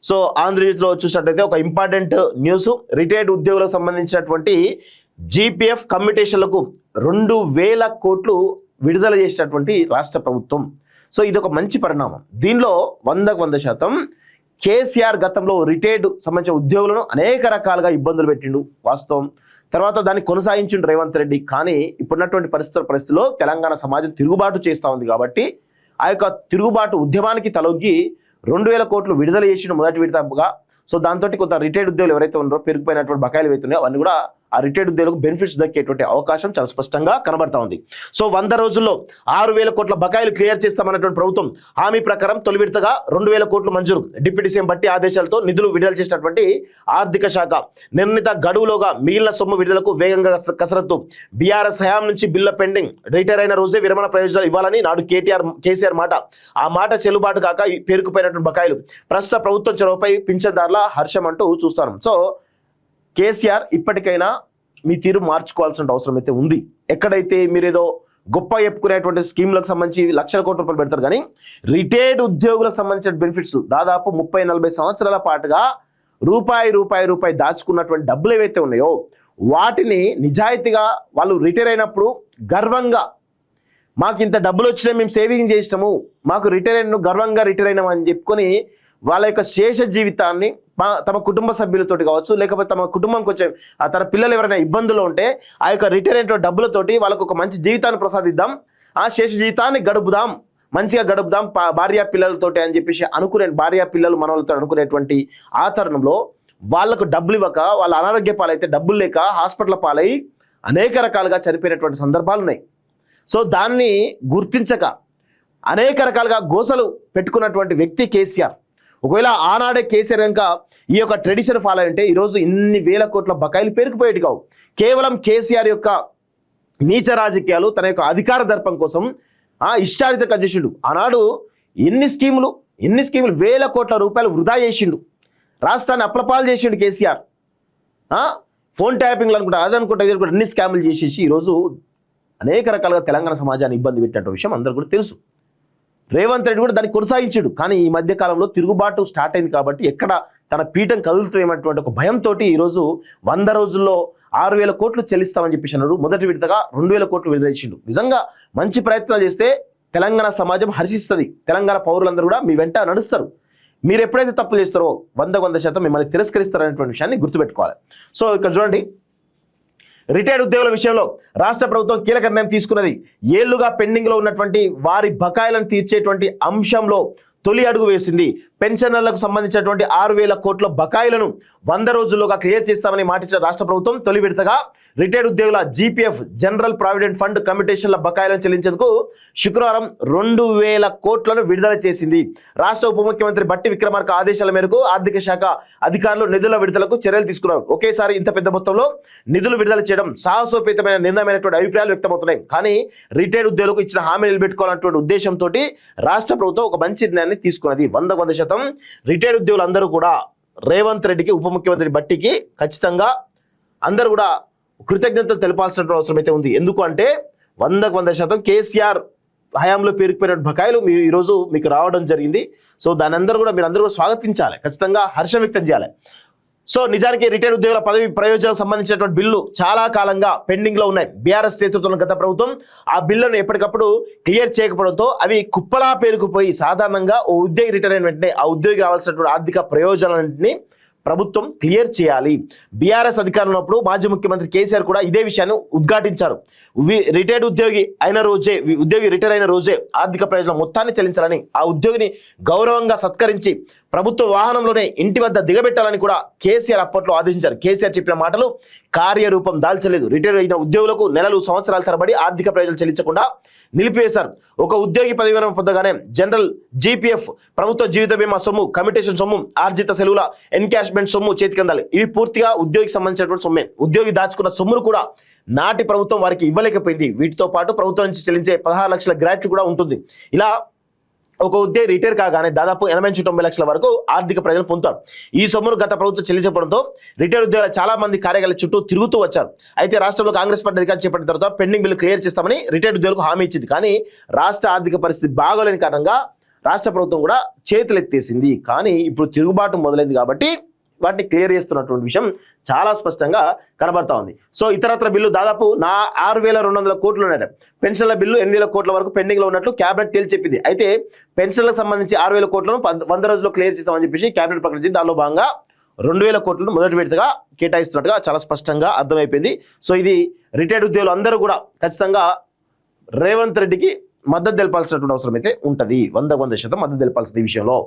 So ఆంధ్రప్రదేశ్లో చూసినట్లయితే ఒక ఇంపార్టెంట్ న్యూస్, రిటైర్డ్ ఉద్యోగులకు సంబంధించినటువంటి జీపీఎఫ్ కమ్యూటేషన్లకు 2000 కోట్లు విడుదల చేసినటువంటి రాష్ట్ర ప్రభుత్వం. సో ఇది ఒక మంచి పరిణామం. దీనిలో 100% కేసీఆర్ గతంలో రిటైర్డ్ సంబంధించిన ఉద్యోగులను అనేక రకాలుగా ఇబ్బందులు పెట్టిండు, వాస్తవం. తర్వాత దాన్ని కొనసాగించిండు రేవంత్ రెడ్డి. కానీ ఇప్పుడున్నటువంటి పరిస్థితుల్లో తెలంగాణ సమాజం తిరుగుబాటు చేస్తూ ఉంది కాబట్టి ఆ యొక్క తిరుగుబాటు ఉద్యమానికి తలొగ్గి 2000 కోట్లు విడుదల చేసిన మొదటి విడతగా. సో దాంతో కొంత రిటైర్డ్ ఉద్యోగులు ఎవరైతే ఉన్నారో పెరిగిపోయినటువంటి బకాయిలు అవుతున్నాయో అవన్నీ కూడా ఆ రిటైర్డ్ ఉద్యోగులకు బెనిఫిట్స్ దక్కేటువంటి అవకాశం చాలా స్పష్టంగా కనబడతా ఉంది. సో 100 రోజుల్లో 6000 కోట్ల బకాయిలు క్లియర్ చేస్తామన్నటువంటి ప్రభుత్వం హామీ ప్రకారం తొలి విడతగా 2000 కోట్లు మంజూరు. డిప్యూటీ సీఎం బట్టి ఆదేశాలతో నిధులు విడుదల చేసినటువంటి ఆర్థిక శాఖ నిర్ణీత గడువులోగా మిగిలిన సొమ్ము విడుదలకు వేగంగా కసరత్తు. బీఆర్ఎస్ హయాం నుంచి బిల్ల పెండింగ్, రిటైర్ అయిన రోజే విరమణ ప్రయోజనాలు ఇవ్వాలని నాడు కేసీఆర్ మాట. ఆ మాట చెల్లుబాటు కాక పేరుకుపోయినటువంటి బకాయిలు. ప్రస్తుత ప్రభుత్వం చొరవపై పింఛన్దారుల హర్షం అంటూ చూస్తాను. సో కేసీఆర్ ఇప్పటికైనా మీ తీరు మార్చుకోవాల్సిన అవసరం అయితే ఉంది. ఎక్కడైతే మీరేదో గొప్ప చెప్పుకునేటువంటి స్కీమ్లకు సంబంధించి లక్షల కోట్ల రూపాయలు పెడతారు, కానీ రిటైర్డ్ ఉద్యోగులకు సంబంధించిన బెనిఫిట్స్ దాదాపు 30-40 సంవత్సరాల పాటుగా రూపాయి దాచుకున్నటువంటి డబ్బులు ఏవైతే ఉన్నాయో వాటిని నిజాయితీగా వాళ్ళు రిటైర్ అయినప్పుడు గర్వంగా మాకు ఇంత డబ్బులు వచ్చినాయి, మేము సేవింగ్ చేసినాము, మాకు రిటైర్ అయిన గర్వంగా రిటైర్ అయినామని చెప్పుకొని వాళ్ళ యొక్క శేష జీవితాన్ని తమ కుటుంబ సభ్యులతోటి కావచ్చు, లేకపోతే తమ కుటుంబంకి వచ్చే తన పిల్లలు ఎవరైనా ఇబ్బందుల్లో ఉంటే ఆ యొక్క రిటైర్ అయిన డబ్బులతోటి వాళ్ళకు ఒక మంచి జీవితాన్ని ప్రసాదిద్దాం, ఆ శేష జీవితాన్ని గడుపుదాం, మంచిగా గడుపుదాం భార్య పిల్లలతోటి అని చెప్పేసి అనుకునే భార్య పిల్లలు మనవలతో అనుకునేటువంటి ఆ తరుణంలో వాళ్ళకు డబ్బులు ఇవ్వక వాళ్ళ అనారోగ్య పాలైతే డబ్బులు లేక హాస్పిటల్ పాలై అనేక రకాలుగా చనిపోయినటువంటి సందర్భాలు ఉన్నాయి. సో దాన్ని గుర్తించక అనేక రకాలుగా గోసలు పెట్టుకున్నటువంటి వ్యక్తి కేసీఆర్. ఒకవేళ ఆనాడే కేసీఆర్ కనుక ఈ యొక్క ట్రెడిషన్ ఫాలో అంటే ఈరోజు ఇన్ని వేల కోట్ల బకాయిలు పేరుకుపోయేటి కావు. కేవలం కేసీఆర్ యొక్క నీచ రాజకీయాలు, తన యొక్క అధికార దర్పం కోసం ఇష్టారీతంగా చేసిండు. ఆనాడు ఎన్ని స్కీములు వేల కోట్ల రూపాయలు వృధా చేసిండు, రాష్ట్రాన్ని అప్లపాలు చేసిండు కేసీఆర్. ఫోన్ ట్యాపింగ్లు అనుకుంటా, అదనుకుంటా, ఇది అనుకుంటా, అన్ని స్కాములు చేసేసి ఈరోజు అనేక రకాలుగా తెలంగాణ సమాజాన్ని ఇబ్బంది పెట్టినట్టు విషయం అందరూ కూడా తెలుసు. రేవంత్ రెడ్డి కూడా దాన్ని కొనసాగించాడు. కానీ ఈ మధ్య కాలంలో తిరుగుబాటు స్టార్ట్ అయింది కాబట్టి ఎక్కడ తన పీఠం కదులుతుందేమన్నటువంటి ఒక భయంతో ఈరోజు 100 రోజుల్లో 6000 కోట్లు చెల్లిస్తామని చెప్పేసి అన్నారు. మొదటి విడతగా 2000 కోట్లు విడుదల చేసిండు. నిజంగా మంచి ప్రయత్నాలు చేస్తే తెలంగాణ సమాజం హర్షిస్తుంది, తెలంగాణ పౌరులందరూ కూడా మీ వెంట నడుస్తారు. మీరు ఎప్పుడైతే తప్పులు చేస్తారో 100% మిమ్మల్ని తిరస్కరిస్తారనేటువంటి విషయాన్ని గుర్తుపెట్టుకోవాలి. సో ఇక్కడ చూడండి, రిటైర్డ్ ఉద్యోగుల విషయంలో రాష్ట్ర ప్రభుత్వం కీలక నిర్ణయం తీసుకున్నది. ఏళ్లుగా పెండింగ్లో ఉన్నటువంటి వారి బకాయిలను తీర్చేటువంటి అంశంలో తొలి అడుగు వేసింది. పెన్షనర్లకు సంబంధించినటువంటి 6000 కోట్ల బకాయిలను 100 రోజుల్లోగా క్లియర్ చేస్తామని మాటిచ్చిన రాష్ట్ర ప్రభుత్వం తొలి విడతగా రిటైర్డ్ ఉద్యోగుల జీపీఎఫ్ జనరల్ ప్రావిడెంట్ ఫండ్ కమ్యూటేషన్ల బకాయిలను చెల్లించేందుకు శుక్రవారం 2000 కోట్లను విడుదల చేసింది. రాష్ట్ర ఉప ముఖ్యమంత్రి బట్టి విక్రమార్క ఆదేశాల మేరకు ఆర్థిక శాఖ అధికారులు నిధుల విడుదలకు చర్యలు తీసుకున్నారు. ఒకేసారి ఇంత పెద్ద మొత్తంలో నిధులు విడుదల చేయడం సాహసోపేతమైన నిర్ణయమైనటువంటి అభిప్రాయాలు వ్యక్తమవుతున్నాయి. కానీ రిటైర్డ్ ఉద్యోగులకు ఇచ్చిన హామీ నిలబెట్టుకోవాలన్నటువంటి ఉద్దేశంతో రాష్ట్ర ప్రభుత్వం ఒక మంచి నిర్ణయాన్ని తీసుకున్నది. 100% రిటైర్డ్ ఉద్యోగులందరూ కూడా రేవంత్ రెడ్డికి, ఉప ముఖ్యమంత్రి బట్టికి ఖచ్చితంగా అందరూ కూడా కృతజ్ఞతలు తెలపాల్సిన అవసరం అయితే ఉంది. ఎందుకు అంటే 100% కేసీఆర్ హయాంలో పేరుకుపోయిన బకాయిలు ఈరోజు మీకు రావడం జరిగింది. సో దాని అందరూ కూడా స్వాగతించాలి, ఖచ్చితంగా హర్షం వ్యక్తం చేయాలి. సో నిజానికి రిటైర్డ్ ఉద్యోగుల పదవి ప్రయోజనాలకు సంబంధించినటువంటి బిల్లు చాలా కాలంగా పెండింగ్ లో ఉన్నాయి. బీఆర్ఎస్ నేతృత్వంలో గత ప్రభుత్వం ఆ బిల్లును ఎప్పటికప్పుడు క్లియర్ చేయకపోవడంతో అవి కుప్పలా పేరుకుపోయి సాధారణంగా ఓ ఉద్యోగి రిటైర్ అయిన వెంటనే ఆ ఉద్యోగి రావాల్సినటువంటి ఆర్థిక ప్రయోజనాలన్నింటినీ ప్రభుత్వం క్లియర్ చేయాలి. బీఆర్ఎస్ అధికారంలో ఉన్నప్పుడు మాజీ ముఖ్యమంత్రి కేసీఆర్ కూడా ఇదే విషయాన్ని ఉద్ఘాటించారు. రిటైర్డ్ ఉద్యోగి రిటైర్ అయిన రోజే ఆర్థిక ప్రయోజనం మొత్తాన్ని చెల్లించాలని, ఆ ఉద్యోగిని గౌరవంగా సత్కరించి ప్రభుత్వ వాహనంలోనే ఇంటి వద్ద దిగబెట్టాలని కూడా కేసీఆర్ అప్పట్లో ఆదేశించారు. కేసీఆర్ చెప్పిన మాటలు కార్యరూపం దాల్చలేదు. రిటైర్ అయిన ఉద్యోగులకు నెలలు, సంవత్సరాల తరబడి ఆర్థిక ప్రయోజనాలు చెల్లించకుండా నిలిపివేశారు. ఒక ఉద్యోగి పదవి విరమణ పొందగానే జనరల్ జీపీఎఫ్, ప్రభుత్వ జీవిత బీమా సొమ్ము, కమిటేషన్ సొమ్ము, ఆర్జిత సెలవుల ఎన్కాష్మెంట్ సొమ్ము చేతికి అందాలి. ఇవి పూర్తిగా ఉద్యోగికి సంబంధించినటువంటి సొమ్మే. ఉద్యోగి దాచుకున్న సొమ్మును కూడా నాటి ప్రభుత్వం వారికి ఇవ్వలేకపోయింది. వీటితో పాటు ప్రభుత్వం నుంచి చెల్లించే 16 లక్షల గ్రాట్యుటీ కూడా ఉంటుంది. ఇలా ఒక ఉద్యోగి రిటైర్ కాగానే దాదాపు 80-90 లక్షల వరకు ఆర్థిక ప్రయోజనం పొందుతారు. ఈ సొమ్మును గత ప్రభుత్వం చెల్లించడంతో రిటైర్ ఉద్యోగులు చాలా మంది కార్యాలయాల చుట్టూ తిరుగుతూ వచ్చారు. అయితే రాష్ట్రంలో కాంగ్రెస్ పార్టీ అధికారం చేపట్టిన తర్వాత పెండింగ్ బిల్లు క్లియర్ చేస్తామని రిటైర్డ్ ఉద్యోగులకు హామీ ఇచ్చింది. కానీ రాష్ట్ర ఆర్థిక పరిస్థితి బాగోలేని కారణంగా రాష్ట్ర ప్రభుత్వం కూడా చేతులు ఎత్తేసింది. కానీ ఇప్పుడు తిరుగుబాటు మొదలైంది కాబట్టి వాటిని క్లియర్ చేస్తున్నటువంటి విషయం చాలా స్పష్టంగా కనబడతా ఉంది. సో ఇతరత్ర బిల్లు దాదాపు 6,200 కోట్లు ఉన్నాయి. పెన్షన్ల బిల్లు 8,000 కోట్ల వరకు పెండింగ్ లో ఉన్నట్లు క్యాబినెట్ తేల్చి చెప్పింది. అయితే పెన్షన్లకు సంబంధించి 6,000 కోట్లను 100 రోజుల్లో క్లియర్ చేస్తామని చెప్పేసి క్యాబినెట్ ప్రకటించింది. దానిలో భాగంగా 2,000 కోట్లను మొదటి విడతగా కేటాయిస్తున్నట్టుగా చాలా స్పష్టంగా అర్థమైపోయింది. సో ఇది రిటైర్డ్ ఉద్యోగులు అందరూ కూడా ఖచ్చితంగా రేవంత్ రెడ్డికి మద్దతు తెలపాల్సినటువంటి అవసరం అయితే ఉంటుంది. 100% మద్దతు తెలపాల్సిన ఈ విషయంలో.